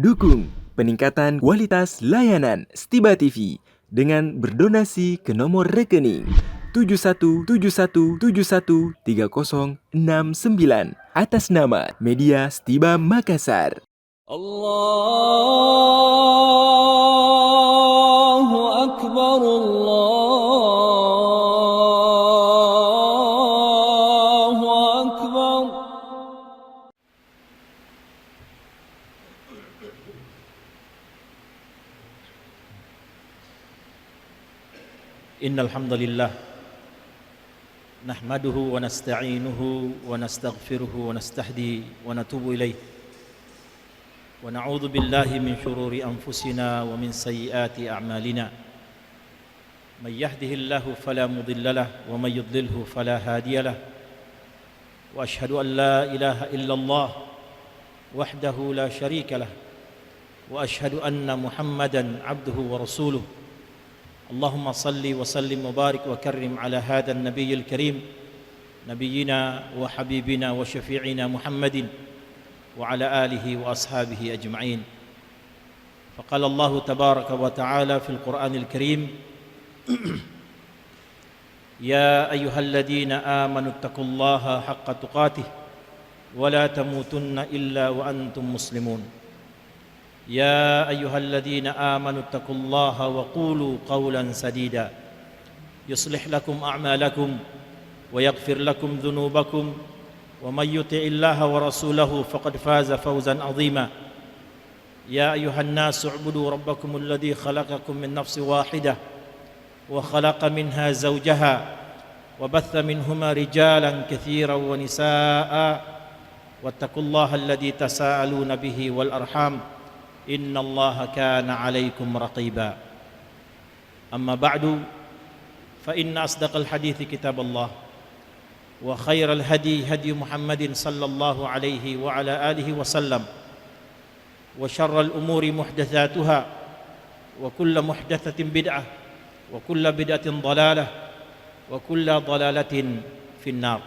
Dukung peningkatan kualitas layanan Stiba TV dengan berdonasi ke nomor rekening 7171713069 atas nama Media Stiba Makassar. Allahu Akbar, Allahu Akbar. Innal hamdalillah nahmaduhu wa nasta'inuhu wa nastaghfiruhu wa nastahdi wa natubu ilayh wa na'udzu billahi min shururi anfusina wa min sayyiati a'malina may yahdihillahu fala mudilla lahu wa may yudlilhu fala hadiya lahu wa ashhadu an la ilaha illallah wahdahu la syarika lahu wa ashhadu anna Muhammadan 'abduhu wa rasuluhu. Allahumma salli wa sallim wa barik wa karrim ala hadha an-nabiyil karim nabiyyina wa habibina wa syafi'ina Muhammadin wa ala alihi wa ashabihi ajma'in. Faqala Allah tabaraka wa ta'ala fil Qur'anil Karim Ya ayyuhalladzina amanu taqullaha haqqa tuqatih wa la tamutunna illa wa antum muslimun. يا أيها الذين آمنوا اتقوا الله وقولوا قولا سديدا يصلح لكم أعمالكم ويغفر لكم ذنوبكم ومن يطع الله ورسوله فقد فاز فوزا عظيما يا أيها الناس اعبدوا ربكم الذي خلقكم من نفس واحدة وخلق منها زوجها وبث منهما رجالا كثيرا ونساء واتقوا الله الذي تساءلون به والأرحام إن الله كان عليكم رقيبا أما بعد فإن أصدق الحديث كتاب الله وخير الهدي هدي محمد صلى الله عليه وعلى آله وسلم وشر الأمور محدثاتها وكل محدثة بدعة وكل بدعة ضلالة وكل ضلالة في النار.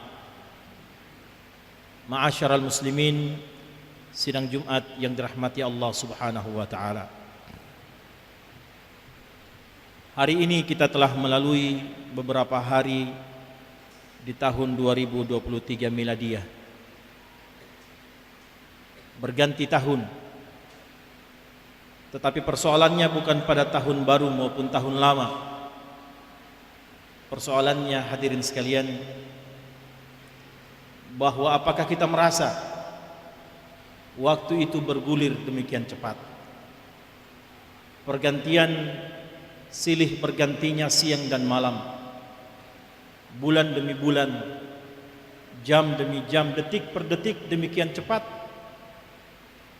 معاشر المسلمين, sidang Jumat yang dirahmati Allah Subhanahu wa taala. Hari ini kita telah melalui beberapa hari di tahun 2023 Miladiah. Berganti tahun. Tetapi persoalannya bukan pada tahun baru maupun tahun lama. Persoalannya, hadirin sekalian, bahwa apakah kita merasa waktu itu bergulir demikian cepat. Pergantian silih bergantinya siang dan malam, bulan demi bulan, jam demi jam, detik per detik demikian cepat,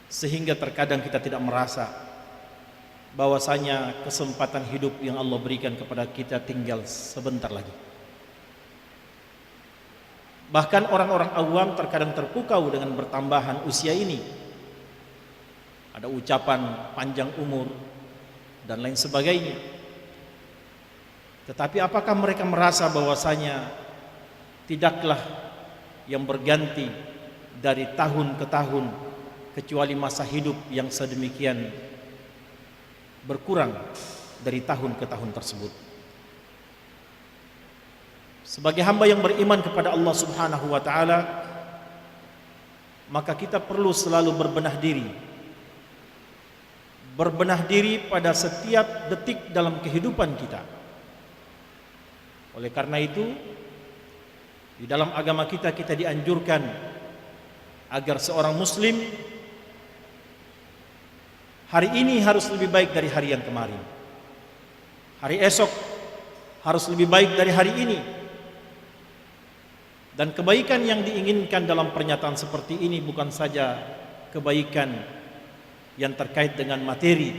sehingga terkadang kita tidak merasa bahwasanya kesempatan hidup yang Allah berikan kepada kita tinggal sebentar lagi. Bahkan orang-orang awam terkadang terpukau dengan bertambahan usia ini. Ada ucapan panjang umur dan lain sebagainya. Tetapi apakah mereka merasa bahwasanya tidaklah yang berganti dari tahun ke tahun kecuali masa hidup yang sedemikian berkurang dari tahun ke tahun tersebut. Sebagai hamba yang beriman kepada Allah Subhanahu wa taala, maka kita perlu selalu berbenah diri. Berbenah diri pada setiap detik dalam kehidupan kita. Oleh karena itu, di dalam agama kita dianjurkan agar seorang muslim hari ini harus lebih baik dari hari yang kemarin. Hari esok harus lebih baik dari hari ini. Dan kebaikan yang diinginkan dalam pernyataan seperti ini bukan saja kebaikan yang terkait dengan materi,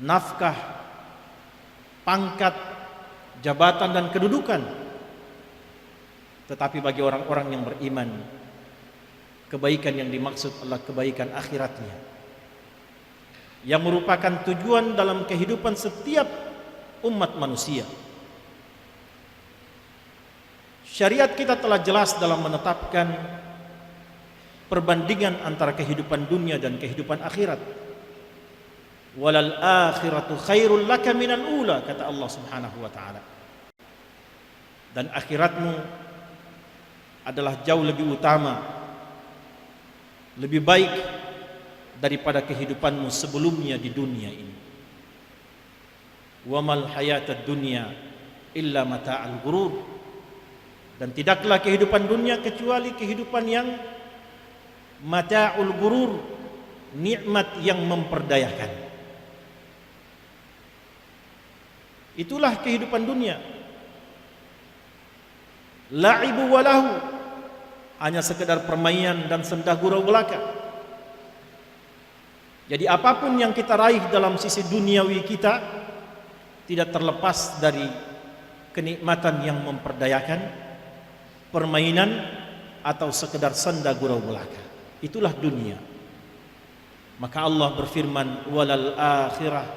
nafkah, pangkat, jabatan dan kedudukan. Tetapi bagi orang-orang yang beriman, kebaikan yang dimaksud adalah kebaikan akhiratnya, yang merupakan tujuan dalam kehidupan setiap umat manusia. Syariat kita telah jelas dalam menetapkan perbandingan antara kehidupan dunia dan kehidupan akhirat. Walal akhiratu khairul laka minal ula, kata Allah Subhanahu wa taala. Dan akhiratmu adalah jauh lebih utama, lebih baik daripada kehidupanmu sebelumnya di dunia ini. Wa mal hayatad dunya illa mata'al ghurur. Dan tidaklah kehidupan dunia kecuali kehidupan yang mata'ul ghurur, nikmat yang memperdayakan. Itulah kehidupan dunia. La'ibu walahu, hanya sekedar permainan dan senda gurau belaka. Jadi apapun yang kita raih dalam sisi duniawi kita tidak terlepas dari kenikmatan yang memperdayakan, permainan atau sekedar senda gurau belaka. Itulah dunia. Maka Allah berfirman, walal akhirah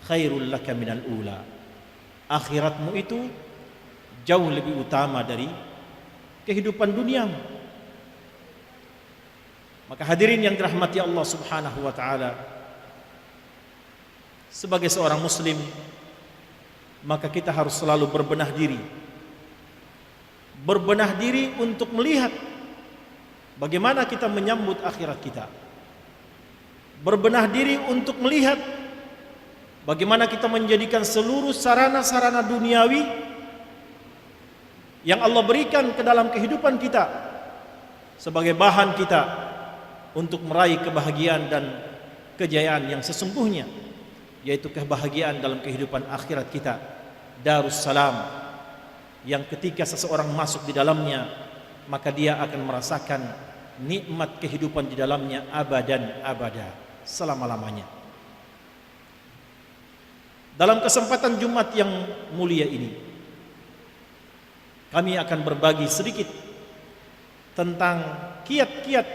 khairul laka minal ula. Akhiratmu itu jauh lebih utama dari kehidupan duniamu. Maka hadirin yang dirahmati Allah Subhanahu wa taala, sebagai seorang muslim, maka kita harus selalu berbenah diri. Berbenah diri untuk melihat bagaimana kita menyambut akhirat kita. Berbenah diri untuk melihat bagaimana kita menjadikan seluruh sarana-sarana duniawi yang Allah berikan ke dalam kehidupan kita sebagai bahan kita untuk meraih kebahagiaan dan kejayaan yang sesungguhnya, yaitu kebahagiaan dalam kehidupan akhirat kita, Darussalam, yang ketika seseorang masuk di dalamnya maka dia akan merasakan nikmat kehidupan di dalamnya abadan abada, selama-lamanya. Dalam kesempatan Jumat yang mulia ini, kami akan berbagi sedikit tentang kiat-kiat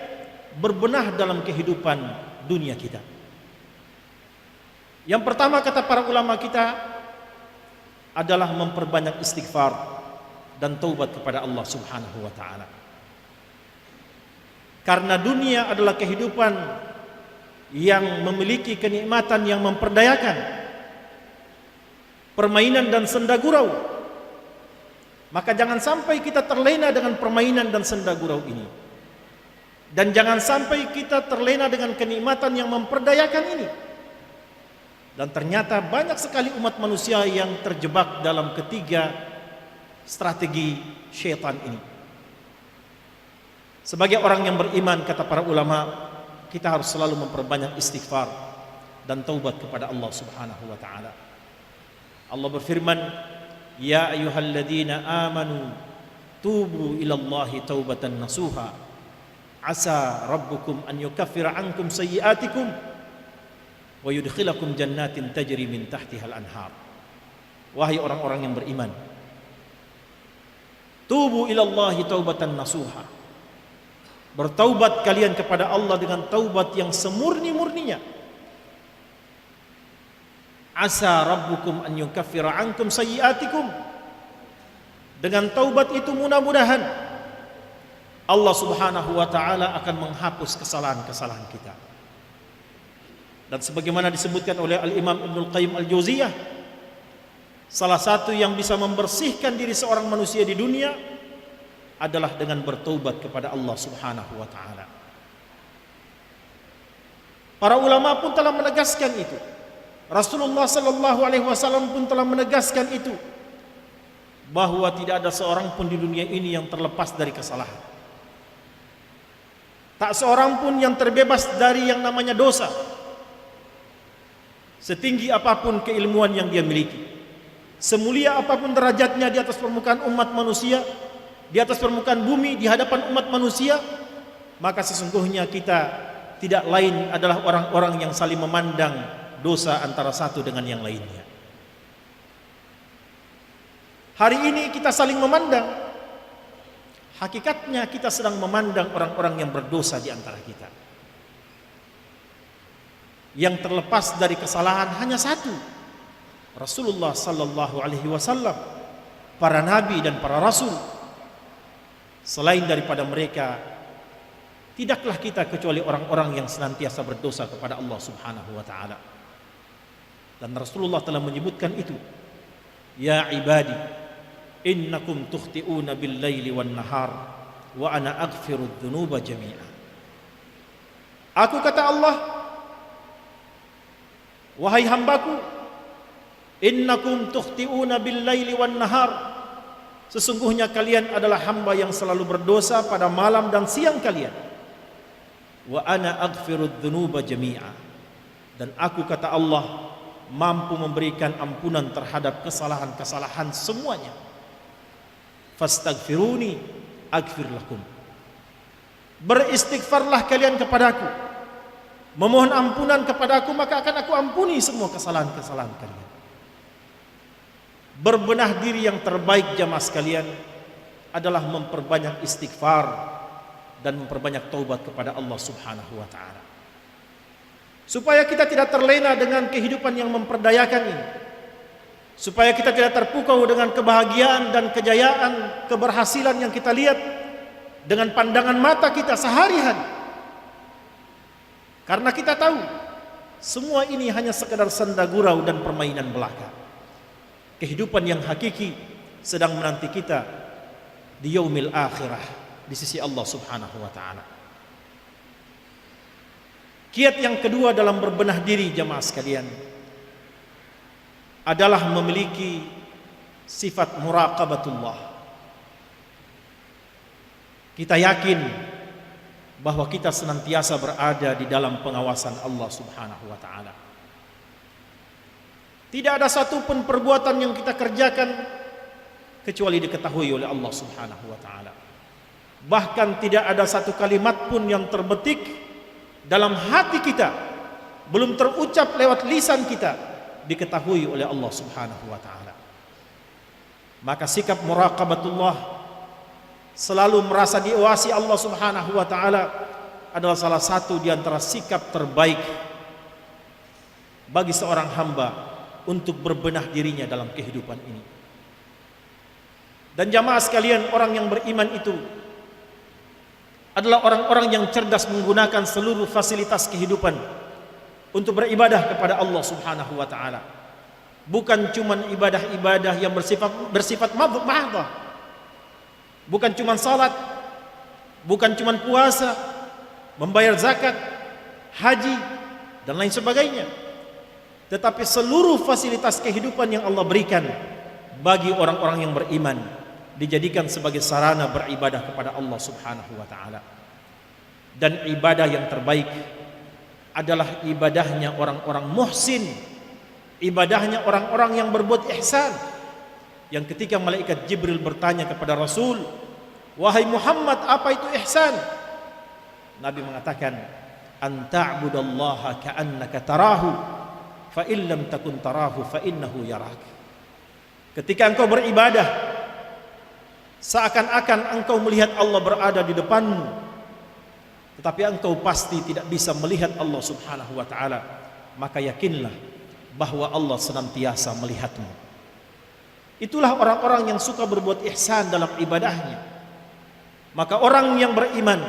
berbenah dalam kehidupan dunia kita. Yang pertama, kata para ulama kita, adalah memperbanyak istighfar dan taubat kepada Allah Subhanahu wa taala. Karena dunia adalah kehidupan yang memiliki kenikmatan yang memperdayakan, permainan dan senda gurau. Maka jangan sampai kita terlena dengan permainan dan senda gurau ini. Dan jangan sampai kita terlena dengan kenikmatan yang memperdayakan ini. Dan ternyata banyak sekali umat manusia yang terjebak dalam ketiga strategi syaitan ini. Sebagai orang yang beriman, kata para ulama, kita harus selalu memperbanyak istighfar dan taubat kepada Allah Subhanahu wa taala. Allah berfirman, ya ayyuhalladzina amanu tubu ilallahi taubatan nasuha asa rabbukum an yukaffira ankum sayyiatikum wa yudkhilakum jannatin tajri min tahtihal anhar. Wahai orang-orang yang beriman, tubu ilallahi taubatan nasuha, bertaubat kalian kepada Allah dengan taubat yang semurni-murninya. Asa rabbukum an yukaffira ankum sayyiatikum, dengan taubat itu mudah-mudahan Allah Subhanahu wa taala akan menghapus kesalahan-kesalahan kita. Dan sebagaimana disebutkan oleh Al-Imam Ibnul Qayyim Al-Jauziyah, salah satu yang bisa membersihkan diri seorang manusia di dunia adalah dengan bertaubat kepada Allah Subhanahu wa taala. Para ulama pun telah menegaskan itu. Rasulullah sallallahu alaihi wasallam pun telah menegaskan itu, bahwa tidak ada seorang pun di dunia ini yang terlepas dari kesalahan. Tak seorang pun yang terbebas dari yang namanya dosa, setinggi apapun keilmuan yang dia miliki, semulia apapun derajatnya di atas permukaan umat manusia, di atas permukaan bumi, di hadapan umat manusia, maka sesungguhnya kita tidak lain adalah orang-orang yang saling memandang dosa antara satu dengan yang lainnya. Hari ini kita saling memandang, hakikatnya kita sedang memandang orang-orang yang berdosa di antara kita. Yang terlepas dari kesalahan hanya satu, Rasulullah sallallahu alaihi wasallam, para nabi dan para rasul. Selain daripada mereka, Tidaklah kita kecuali orang-orang yang senantiasa berdosa kepada Allah Subhanahu wa taala. Dan Rasulullah telah menyebutkan itu. Ya ibadi, innakum tukhti'una bil laili wan nahar wa ana aghfiru dzunuba jami'a. Aku kata Allah, wahai hambaku, innakum tukhti'una bil laili wan nahar. Sesungguhnya kalian adalah hamba yang selalu berdosa pada malam dan siang kalian. Wa ana aghfiru dzunuba jami'a. Dan aku kata Allah mampu memberikan ampunan terhadap kesalahan-kesalahan semuanya. Fastaghfiruni aghfir lakum. Beristighfarlah kalian kepadaku, memohon ampunan kepadaku, maka akan aku ampuni semua kesalahan-kesalahan kalian. Berbenah diri yang terbaik jamaah sekalian adalah memperbanyak istighfar dan memperbanyak taubat kepada Allah Subhanahu wa taala. Supaya kita tidak terlena dengan kehidupan yang memperdayakan ini. Supaya kita tidak terpukau dengan kebahagiaan dan kejayaan, keberhasilan yang kita lihat dengan pandangan mata kita sehari-hari. Karena kita tahu semua ini hanya sekedar senda gurau dan permainan belaka. Kehidupan yang hakiki sedang menanti kita di yaumil akhirah, di sisi Allah Subhanahu wa taala. Kiat yang kedua dalam berbenah diri jamaah sekalian adalah memiliki sifat muraqabatullah. Kita yakin bahwa kita senantiasa berada di dalam pengawasan Allah Subhanahu wa taala. Tidak ada satupun perbuatan yang kita kerjakan kecuali diketahui oleh Allah Subhanahu wa taala. Bahkan tidak ada satu kalimat pun yang terbetik dalam hati kita, belum terucap lewat lisan kita, diketahui oleh Allah Subhanahu wa taala. Maka sikap muraqabatullah, selalu merasa diawasi Allah Subhanahu wa taala, adalah salah satu di antara sikap terbaik bagi seorang hamba untuk berbenah dirinya dalam kehidupan ini. Dan jamaah sekalian, orang yang beriman itu adalah orang-orang yang cerdas menggunakan seluruh fasilitas kehidupan untuk beribadah kepada Allah Subhanahu wa taala. Bukan cuma ibadah-ibadah yang bersifat mahdhah. Bukan cuma salat, bukan cuma puasa, membayar zakat, haji dan lain sebagainya. Tetapi seluruh fasilitas kehidupan yang Allah berikan bagi orang-orang yang beriman dijadikan sebagai sarana beribadah kepada Allah Subhanahu wa taala. Dan ibadah yang terbaik adalah ibadahnya orang-orang muhsin, ibadahnya orang-orang yang berbuat ihsan. Yang ketika malaikat Jibril bertanya kepada Rasul, "Wahai Muhammad, apa itu ihsan?" Nabi mengatakan, "An ta'budallaha ka'annaka tarahu, fa in lam takun tarahu fa innahu yarak." Ketika engkau beribadah seakan-akan engkau melihat Allah berada di depanmu, tetapi engkau pasti tidak bisa melihat Allah Subhanahu wa taala, maka yakinlah bahwa Allah senantiasa melihatmu. Itulah orang-orang yang suka berbuat ihsan dalam ibadahnya. Maka orang yang beriman,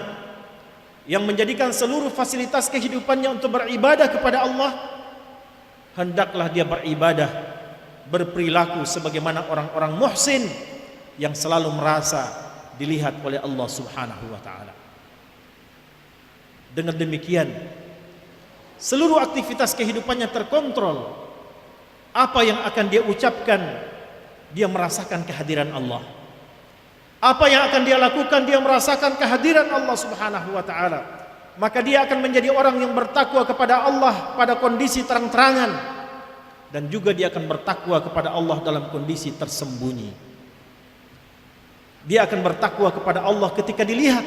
yang menjadikan seluruh fasilitas kehidupannya untuk beribadah kepada Allah, hendaklah dia beribadah, berperilaku sebagaimana orang-orang muhsin yang selalu merasa dilihat oleh Allah Subhanahu wa taala. Dengan demikian, seluruh aktivitas kehidupannya terkontrol. Apa yang akan dia ucapkan, dia merasakan kehadiran Allah. Apa yang akan dia lakukan, dia merasakan kehadiran Allah Subhanahu wa taala. Maka dia akan menjadi orang yang bertakwa kepada Allah pada kondisi terang-terangan, dan juga dia akan bertakwa kepada Allah dalam kondisi tersembunyi. Dia akan bertakwa kepada Allah ketika dilihat,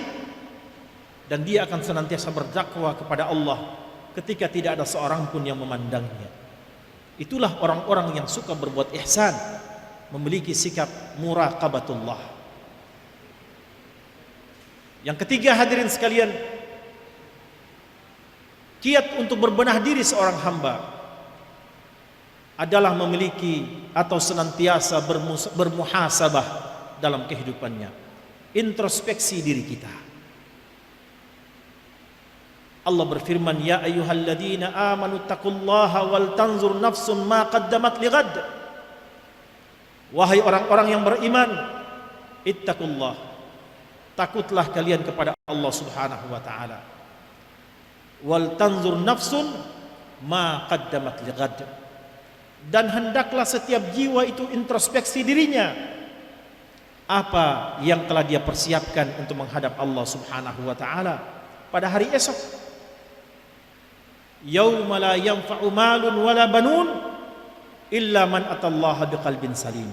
dan dia akan senantiasa bertakwa kepada Allah ketika tidak ada seorang pun yang memandangnya. Itulah orang-orang yang suka berbuat ihsan, memiliki sikap muraqabatullah. Yang ketiga, hadirin sekalian, kiat untuk berbenah diri seorang hamba adalah memiliki atau senantiasa bermuhasabah dalam kehidupannya, introspeksi diri kita. Allah berfirman, ya ayyuhalladzina amanu taqullaha wal tanzur nafsun ma qaddamat lighad. Wahai orang-orang yang beriman, ittaqullah, takutlah kalian kepada Allah Subhanahu wa taala. Wal tanzur nafsun ma qaddamat lighad. Dan hendaklah setiap jiwa itu introspeksi dirinya, apa yang telah dia persiapkan untuk menghadap Allah Subhanahu wa taala pada hari esok. Yauma la yanfa'u malun wala banun illa man atallaha biqalbin salim.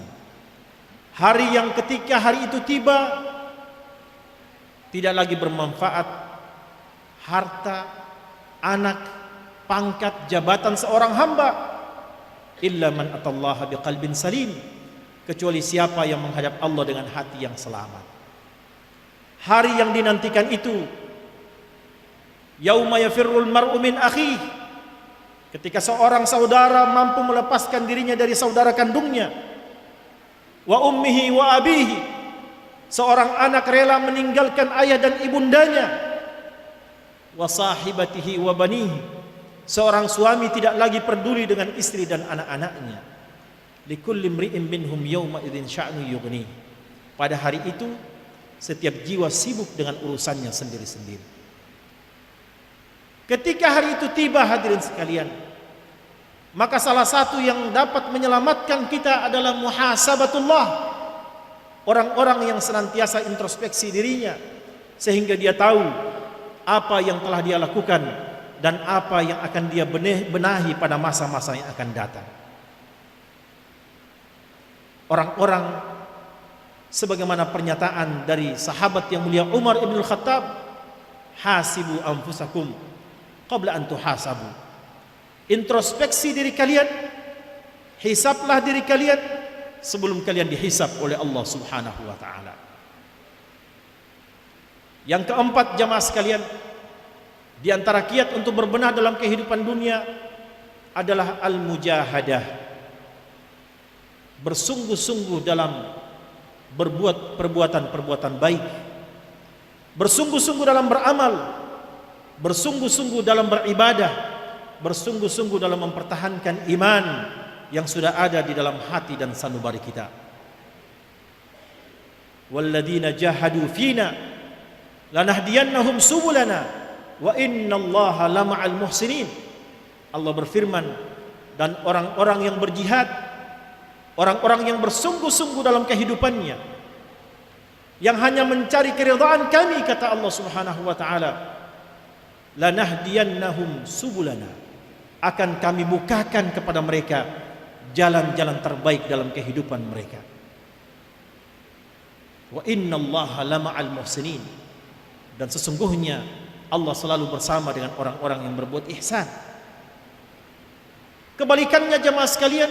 Hari yang ketika hari itu tiba, tidak lagi bermanfaat harta, anak, pangkat, jabatan seorang hamba, illa man atallaha biqalbin salim, kecuali siapa yang menghadap Allah dengan hati yang selamat. Hari yang dinantikan itu, yauma yafirrul mar'u min akhihi, ketika seorang saudara mampu melepaskan dirinya dari saudara kandungnya, wa ummihi wa abihi, seorang anak rela meninggalkan ayah dan ibundanya, wa sahibatihi wa banihi, seorang suami tidak lagi peduli dengan istri dan anak-anaknya. Likulli imri'in minhum yawma idzin sya'nu yughni. Pada hari itu setiap jiwa sibuk dengan urusannya sendiri-sendiri. Ketika hari itu tiba, hadirin sekalian, maka salah satu yang dapat menyelamatkan kita adalah muhasabatullah. Orang-orang yang senantiasa introspeksi dirinya, sehingga dia tahu apa yang telah dia lakukan dan apa yang akan dia benahi pada masa-masa yang akan datang. Orang-orang sebagaimana pernyataan dari sahabat yang mulia Umar ibn Khattab, hasibu anfusakum qabla an tuhasabu. Introspeksi diri kalian, hisablah diri kalian sebelum kalian dihisab oleh Allah Subhanahu wa taala. Yang keempat, jamaah sekalian, di antara kiat untuk berbenah dalam kehidupan dunia adalah al-mujahadah. Bersungguh-sungguh dalam berbuat perbuatan-perbuatan baik, bersungguh-sungguh dalam beramal, bersungguh-sungguh dalam beribadah, bersungguh-sungguh dalam mempertahankan iman yang sudah ada di dalam hati dan sanubari kita. Walladzina jahadu fina lanahdiyannahum subulana wa innallaha lama'al muhsinin. Allah berfirman, dan orang-orang yang berjihad, orang-orang yang bersungguh-sungguh dalam kehidupannya, yang hanya mencari keridhaan kami, kata Allah Subhanahu wa taala, lanahdiyannahum subulana, akan kami bukakan kepada mereka jalan-jalan terbaik dalam kehidupan mereka. Wa innallaha lama'al muhsinin, dan sesungguhnya Allah selalu bersama dengan orang-orang yang berbuat ihsan. Kebalikannya jemaah sekalian,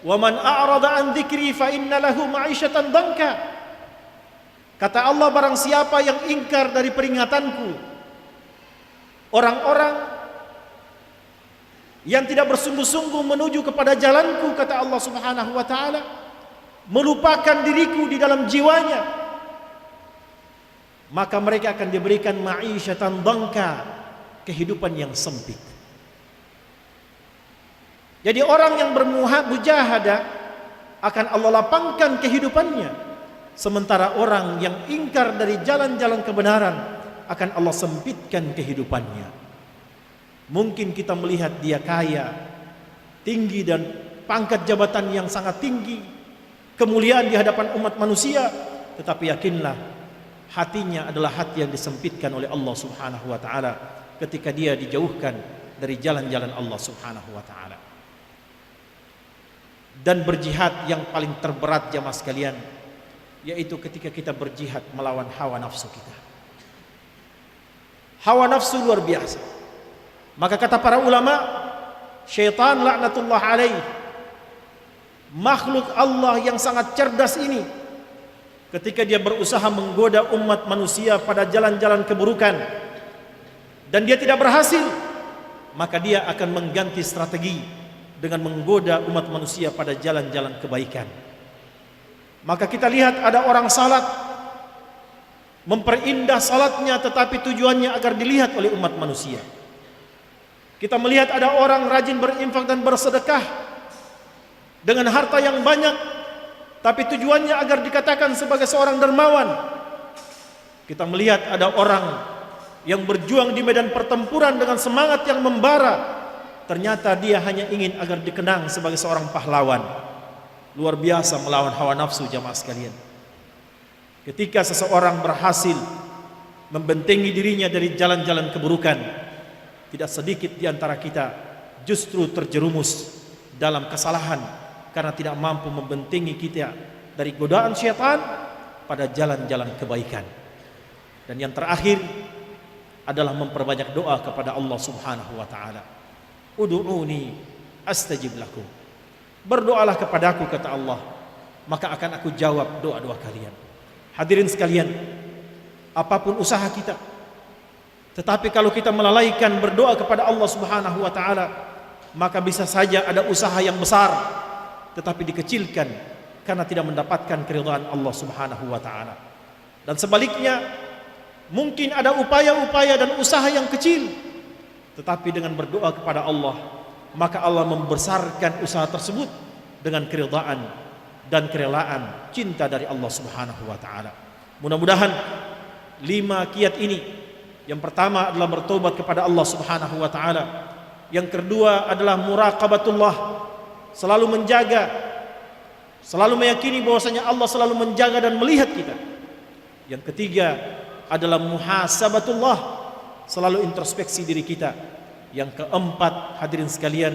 wa man a'rada an dzikri fa inna lahu ma'isyatan dhanka. Kata Allah, barang siapa yang ingkar dari peringatanku, orang-orang yang tidak bersungguh-sungguh menuju kepada jalanku, kata Allah Subhanahu wa taala, melupakan diriku di dalam jiwanya, maka mereka akan diberikan ma'isyatan dhanka, kehidupan yang sempit. Jadi orang yang bermujahadah akan Allah lapangkan kehidupannya, sementara orang yang ingkar dari jalan-jalan kebenaran akan Allah sempitkan kehidupannya. Mungkin kita melihat dia kaya, tinggi, dan pangkat jabatan yang sangat tinggi, kemuliaan di hadapan umat manusia, tetapi yakinlah hatinya adalah hati yang disempitkan oleh Allah Subhanahu wa taala ketika dia dijauhkan dari jalan-jalan Allah Subhanahu wa taala. Dan berjihad yang paling terberat jamaah sekalian, yaitu ketika kita berjihad melawan hawa nafsu kita. Hawa nafsu luar biasa. Maka kata para ulama, syaitan laknatullah alaih, makhluk Allah yang sangat cerdas ini, ketika dia berusaha menggoda umat manusia pada jalan-jalan keburukan dan dia tidak berhasil, maka dia akan mengganti strategi dengan menggoda umat manusia pada jalan-jalan kebaikan. Maka kita lihat ada orang salat memperindah salatnya, tetapi tujuannya agar dilihat oleh umat manusia. Kita melihat ada orang rajin berinfak dan bersedekah dengan harta yang banyak, tapi tujuannya agar dikatakan sebagai seorang dermawan. Kita melihat ada orang yang berjuang di medan pertempuran dengan semangat yang membara, ternyata dia hanya ingin agar dikenang sebagai seorang pahlawan. Luar biasa melawan hawa nafsu, jamaah sekalian. Ketika seseorang berhasil membentengi dirinya dari jalan-jalan keburukan, tidak sedikit di antara kita justru terjerumus dalam kesalahan karena tidak mampu membentengi kita dari godaan syaitan pada jalan-jalan kebaikan. Dan yang terakhir adalah memperbanyak doa kepada Allah Subhanahu wa taala. Ud'uni astajib lakum. Berdoalah kepadaku, kata Allah, maka akan aku jawab doa-doa kalian. Hadirin sekalian, apapun usaha kita, tetapi kalau kita melalaikan berdoa kepada Allah Subhanahu wa taala, maka bisa saja ada usaha yang besar tetapi dikecilkan karena tidak mendapatkan keridhaan Allah Subhanahu wa taala. Dan sebaliknya, mungkin ada upaya-upaya dan usaha yang kecil, tetapi dengan berdoa kepada Allah, maka Allah membesarkan usaha tersebut dengan keridhaan dan kerelaan cinta dari Allah Subhanahu wa taala. Mudah-mudahan 5 kiat ini, yang pertama adalah bertobat kepada Allah Subhanahu wa taala. Yang kedua adalah muraqabatullah, selalu menjaga, selalu meyakini bahwasanya Allah selalu menjaga dan melihat kita. Yang ketiga adalah muhasabatullah, selalu introspeksi diri kita. Yang keempat, hadirin sekalian,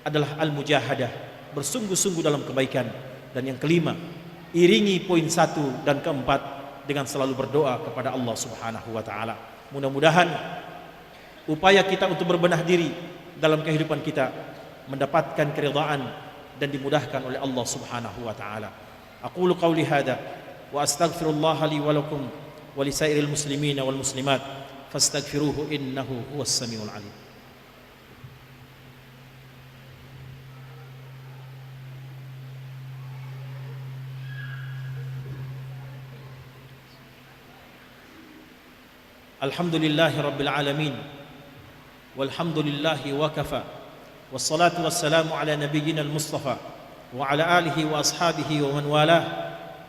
adalah al-mujahadah, bersungguh-sungguh dalam kebaikan. Dan yang kelima, iringi poin 1 dan keempat dengan selalu berdoa kepada Allah Subhanahu wa taala. Mudah-mudahan upaya kita untuk berbenah diri dalam kehidupan kita mendapatkan keridhaan dan dimudahkan oleh Allah Subhanahu wa taala. Aqulu qauli hadza wa astaghfirullah li wa lakum wa li sairil muslimina wal muslimat fastaghfiruhu innahu huwas samiul alim. Alhamdulillahi rabbil alamin, walhamdulillahi wa kafa, wassalatu wassalamu ala nabiyyina al-mustafa wa ala alihi wa ashabihi wa man walah,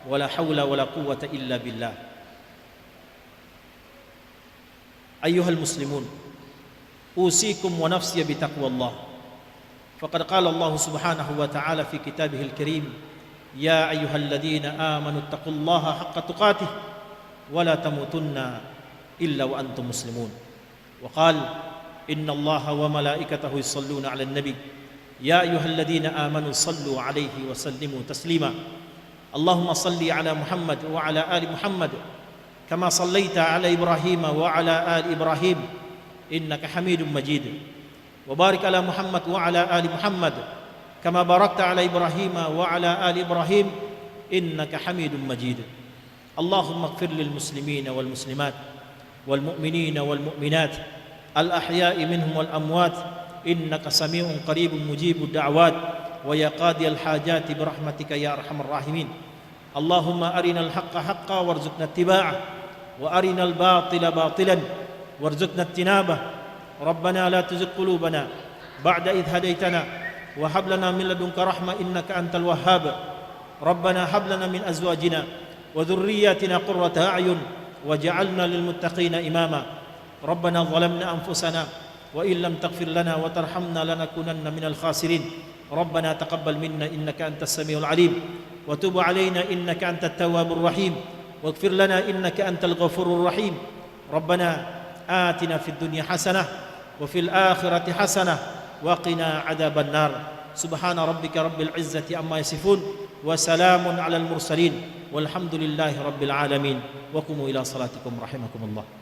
wa la hawla wa la quwwata illa billah. Ayyuhal muslimun, usikum wa nafsiya bi taqwallah. Faqad qala Allah subhanahu wa ta'ala fi kitabihil karim, ya ayyuhalladhina amanu taqullaha haqqa tuqatih wa la tamutunna إلا وأنتم مسلمون. وقال إن الله وملائكته يصلون على النبي يا أيها الذين آمنوا صلوا عليه وسلموا تسليما. اللهم صل على محمد وعلى آل محمد كما صليت على إبراهيم وعلى آل إبراهيم إنك حميد مجيد. وبارك على محمد وعلى آل محمد كما باركت على إبراهيم وعلى آل إبراهيم إنك حميد مجيد. اللهم اغفر للمسلمين والمسلمات والمؤمنين والمؤمنات الأحياء منهم والأموات إنك سميع قريب مجيب الدعوات ويا قاضي الحاجات برحمتك يا أرحم الراحمين. اللهم أرنا الحق حقا وارزقنا اتباعه وأرنا الباطل باطلا وارزقنا اجتنابه. ربنا لا تزغ قلوبنا بعد إذ هديتنا وهب لنا من لدنك رحمة إنك أنت الوهاب. ربنا هب لنا من أزواجنا وذرياتنا قرة أعين وجعلنا للمتقين إماما. ربنا ظلمنا أنفسنا وإن لم تغفر لنا وترحمنا لنكونن من الخاسرين. ربنا تقبل منا إنك أنت السميع العليم وتب علينا إنك أنت التواب الرحيم واغفر لنا إنك أنت الغفور الرحيم. ربنا آتنا في الدنيا حسنة وفي الآخرة حسنة وقنا عذاب النار. سبحان ربك رب العزة عما يصفون وسلام على المرسلين والحمد لله رب العالمين. وقوموا إلى صلاتكم رحمكم الله.